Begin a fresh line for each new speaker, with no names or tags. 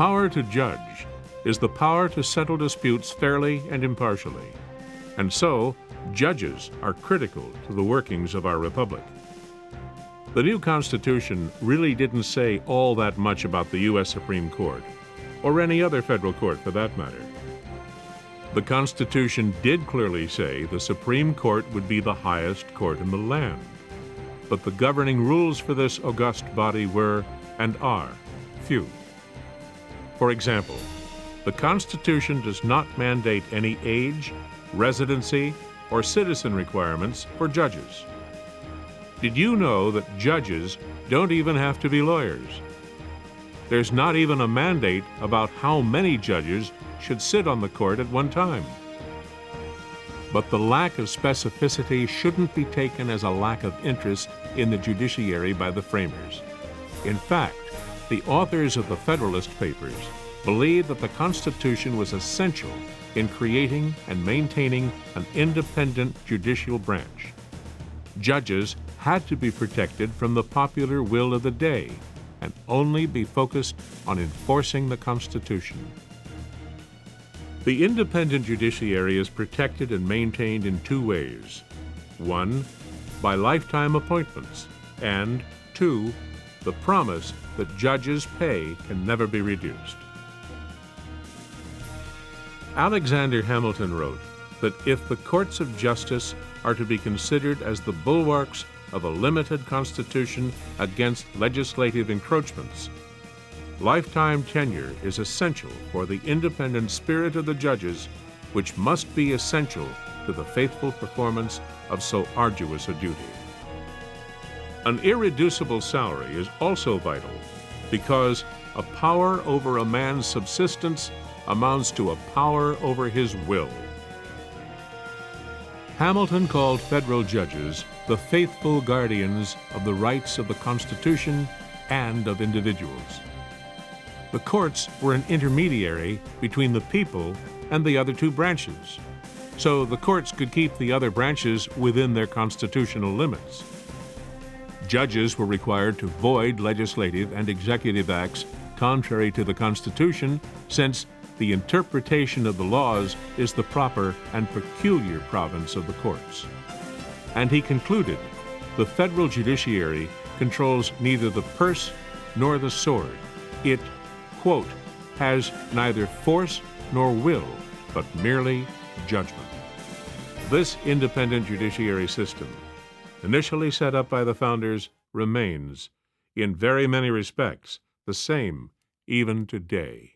power to judge is the power to settle disputes fairly and impartially, and so judges are critical to the workings of our republic. The new Constitution really didn't say all that much about the U.S. Supreme Court, or any other federal court for that matter. The Constitution did clearly say the Supreme Court would be the highest court in the land, but the governing rules for this august body were, and are, few. For example, the Constitution does not mandate any age, residency, or citizen requirements for judges. Did you know that judges don't even have to be lawyers? There's not even a mandate about how many judges should sit on the court at one time. But the lack of specificity shouldn't be taken as a lack of interest in the judiciary by the framers. In fact, the authors of the Federalist Papers believed that the Constitution was essential in creating and maintaining an independent judicial branch. Judges had to be protected from the popular will of the day and only be focused on enforcing the Constitution. The independent judiciary is protected and maintained in two ways. One, by lifetime appointments, and two, the promise that judges' pay can never be reduced. Alexander Hamilton wrote that if the courts of justice are to be considered as the bulwarks of a limited constitution against legislative encroachments, lifetime tenure is essential for the independent spirit of the judges, which must be essential to the faithful performance of so arduous a duty. An irreducible salary is also vital because a power over a man's subsistence amounts to a power over his will. Hamilton called federal judges the faithful guardians of the rights of the Constitution and of individuals. The courts were an intermediary between the people and the other two branches, so the courts could keep the other branches within their constitutional limits. Judges were required to void legislative and executive acts contrary to the Constitution, since the interpretation of the laws is the proper and peculiar province of the courts. And he concluded, the federal judiciary controls neither the purse nor the sword. It, quote, has neither force nor will, but merely judgment. This independent judiciary system, initially set up by the founders, remains, in very many respects, the same even today.